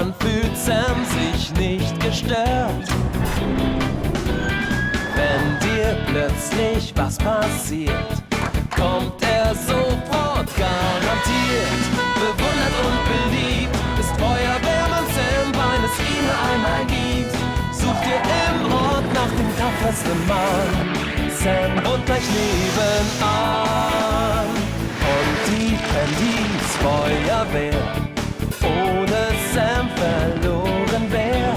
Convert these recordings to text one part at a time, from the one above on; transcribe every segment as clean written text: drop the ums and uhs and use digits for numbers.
Dann fühlt Sam sich nicht gestört. Wenn dir plötzlich was passiert, kommt er sofort garantiert. Bewundert und beliebt ist Feuerwehrmann Sam, weil es ihn einmal gibt. Sucht ihr im Ort nach dem tapfersten Mann. Sam wohnt gleich nebenan. Und die Handys Feuerwehr ohne Sam verloren wär.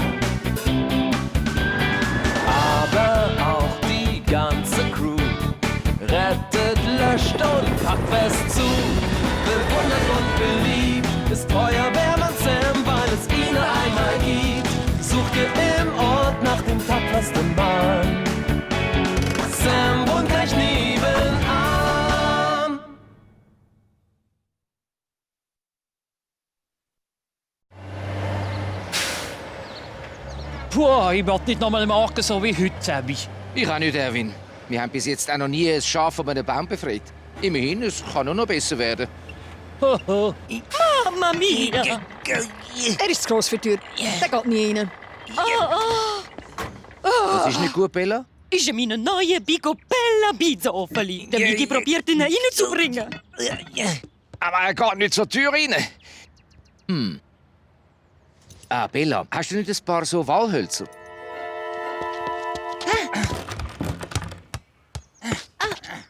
Aber auch die ganze Crew rettet, löscht und packt fest zu. Bewundert und beliebt ist Feuerwehrmann Sam, weil es ihn einmal gibt. Sucht ihr im Ort nach dem tapfersten Mann. Sam wohnt gleich nebenan. Puh, ich werde nicht nochmal machen, so wie heute, Sämi. Ich auch nicht, Erwin. Wir haben bis jetzt auch noch nie ein Schaf von einem Baum befreit. Immerhin, es kann nur noch besser werden. Hoho. Mamma mia! Er ist zu gross für die Tür. Der geht nie rein. Das ist nicht gut, Bella? Ist mein neuer Bella Pizzaofen. Der Migi probiert ihn reinzubringen. Aber er geht nicht zur Tür rein. Ah, Bella, hast du nicht ein paar so Walhölzer?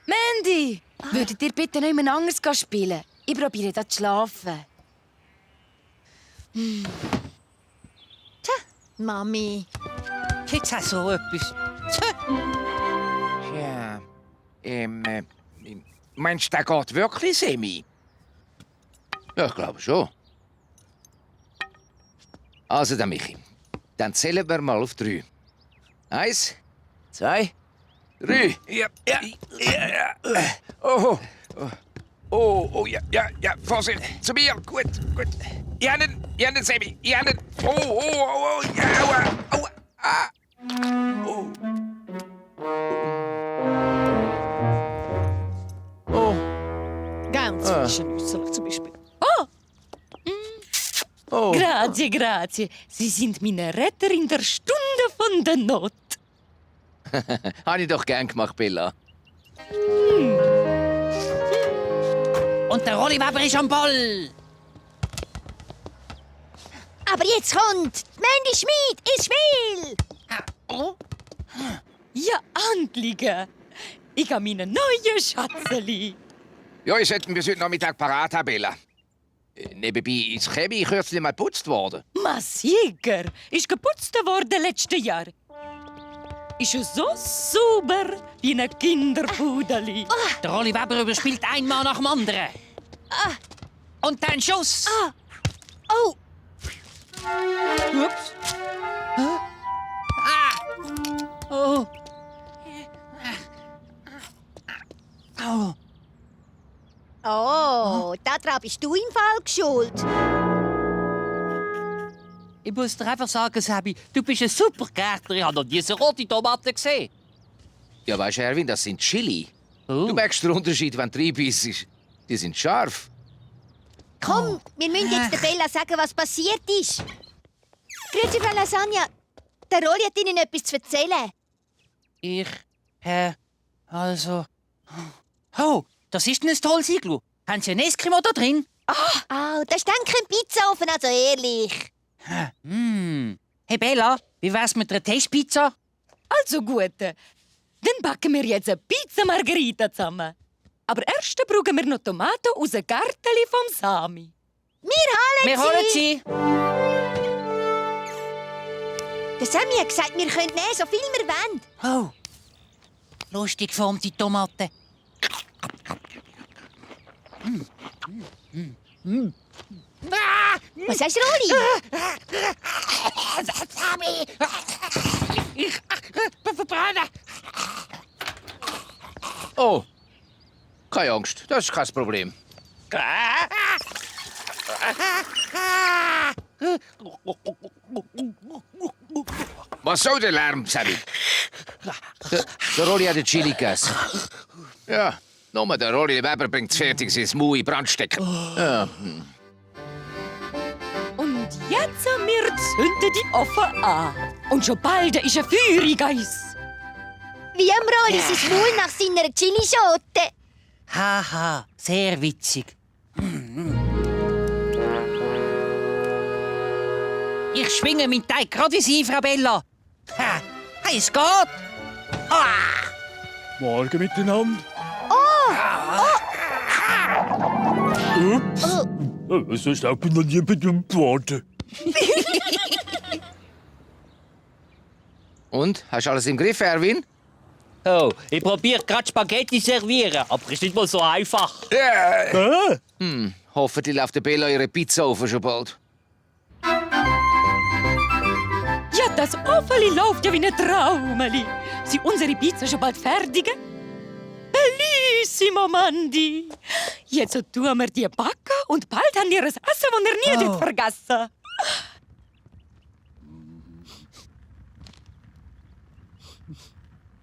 Mandy, würdet ihr bitte noch jemand anderes spielen? Ich probiere da zu schlafen. Mami. Jetzt hast du so etwas. Ja, meinst du, der geht wirklich, Sämi? Ja, ich glaube schon. Also dann, Michi. Dann zählen wir mal auf 3. 1, 2, 3. Ja. Oh, ja. Vorsicht, zu mir. Gut. Jannen, Sämi, Jannen. Oh, ja, aua. Ganz zwischennützlich zum Beispiel. Grazie. Sie sind meine Retter in der Stunde von der Not. Habe ich doch gern gemacht, Bella. Und der Rolliweber ist am Ball. Aber jetzt kommt Mandy Schmid, ich will! Ja, Antlige. Ich habe meine neue Schatzeli. Ja, ich sollten wir heute Nachmittag parat haben, Bella. Nebenbei ist Chemie kürzlich mal geputzt worden. Sicher. Ist geputzt worden letztes Jahr. Ist ja so sauber wie ein Kinderpudeli. Der Rolliweber überspielt ein Mann nach dem anderen. Und dann Schuss. Oh! Ups. Oh. Oh. Oh, daran bist du im Fall schuld. Ich muss dir einfach sagen, Sämi, du bist ein super Gärtner. Ich habe noch diese rote Tomaten gesehen. Ja, weißt du, Erwin, das sind Chili. Oh. Du merkst den Unterschied, wenn du reinbissst. Die sind scharf. Komm, wir müssen jetzt der Bella sagen, was passiert ist. Grüezi, Frau Lasagna. Der Rolli hat Ihnen etwas zu erzählen. Also... Oh, das ist ein tolles Iglu. Haben Sie ein Eskimo da drin? Oh, das ist dann kein Pizzaofen, also ehrlich. Hey Bella, wie wär's mit einer Testpizza? Also gut. Dann backen wir jetzt eine Pizza Margherita zusammen. Aber erst brauchen wir noch Tomaten aus dem Gärtchen vom Sami. Wir holen sie. Der Sammy hat gesagt, wir können nehmen, so viel wir wollen. Oh, lustig geformte Tomaten. Was hast du, Rolli? Ich bin verbrannt. Oh, keine Angst, das ist kein Problem. Was soll der Lärm, Sämi? Der Rolli hat den Chili gegessen. Ja, nur der Rolli Weber bringt fertig, sein Mui in Brand stecken. Ja. Und jetzt wir zünden die Ofen an. Und schon bald ist ein Feuer in Geiss. Wie am Rolli sein Maul nach seiner Chilischote. Haha, sehr witzig. Ich schwinge meinen Teig gerade wie Sie, Frau Bella. Ha, es geht. Morgen miteinander. Ups. So ist auch noch nie bedummt worden. Und? Hast du alles im Griff, Erwin? Oh, ich probiere gerade Spaghetti servieren, aber ist nicht mal so einfach. Hoffentlich läuft der Bella ihre Pizzaofen schon bald. Ja, das Ofenli läuft ja wie ein Traumeli. Sind unsere Pizza schon bald fertig? Bellissimo, Mandi. Jetzt tun wir die backen und bald haben wir ein Essen, das ihr nie vergessen.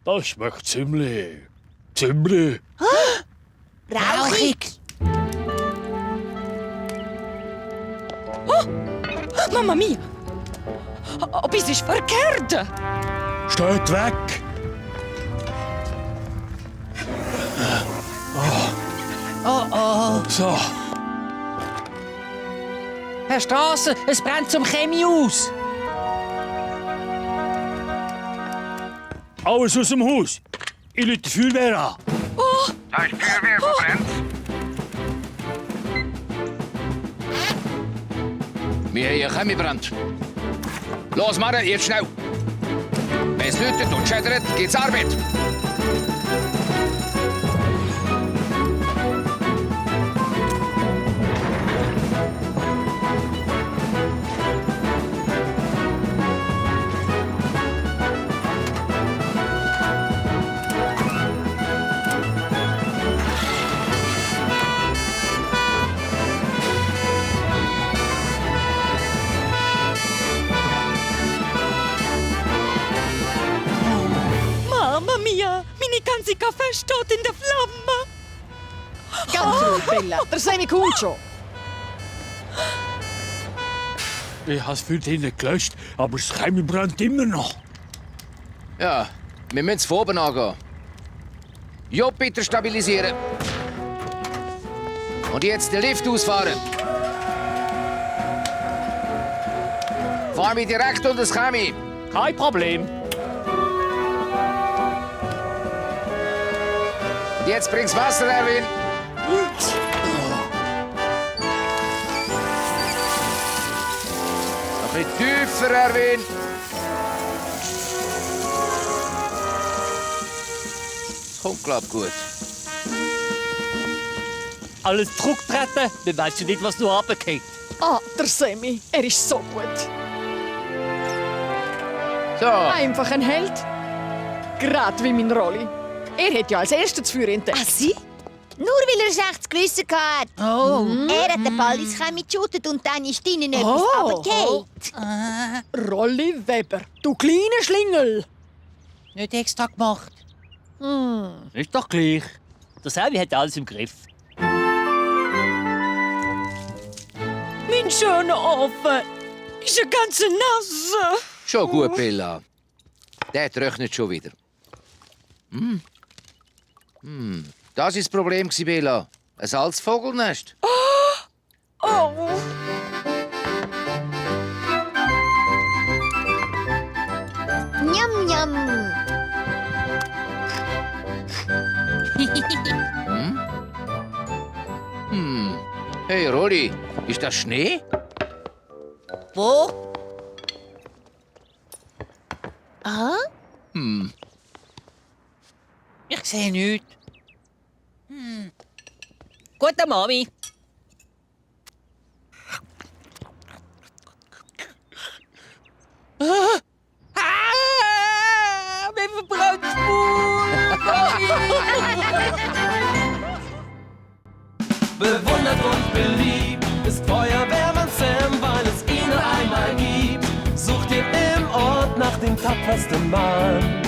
Das schmeckt ziemlich. Ziemlich. Rauchig. Mama mia! Etwas ist verkehrt. Steht weg. So. Herr Strasse, es brennt zum Chemie aus. Alles aus dem Haus. Ich rufe die Feuerwehr an. Da ist die Feuerwehr, wo brennt. Wir haben hier Chemiebrand. Los, Mara, jetzt schnell. Wenn es läutet und schädert, geht's Arbeit. Mama mia! Meine ganze Kaffee steht in der Flamme. Ganz ruhig, Bella. Der Sämi kommt schon. Ich habe es für drinnen gelöscht, aber das Chemie brennt immer noch. Ja, wir müssen von oben angehen. Ja, bitte stabilisieren. Und jetzt den Lift ausfahren. Fahren wir direkt unter das Chemie. Kein Problem. Und jetzt bring's Wasser, Erwin. Noch ein bisschen tiefer, Erwin. Das kommt, glaub ich, gut. Alles zurücktreten, dann weißt du nicht, was noch runtergeht. Ah, der Sämi. Er ist so gut. So, Einfach ein Held. Gerade wie mein Rolli. Er hat ja als Erster das Feuer entdeckt. Ach, Sie? Nur weil er ein schlechtes Gewissen hatte. Oh. Er hat den Ball ins Chemie geschüttet und dann ist ihnen etwas runtergefallen. Rolli Weber, du kleiner Schlingel. Nicht extra gemacht. Ist doch gleich. Der Sämi hat alles im Griff. Mein schöner Ofen ist ein ganz nass. schon gut, Bella. Der trocknet schon wieder. Das war das Problem, Bella. Ein altes Vogelnest. Oh. Njam, njam. Hey, Rolli, ist das Schnee? Wo? Ah? Ich sehe nichts. Gute Mami. Mir verbrannt das Bewundert und beliebt ist Feuerwehrmann Sam, weil es ihn nur einmal gibt. Sucht ihr im Ort nach dem tapfersten Mann.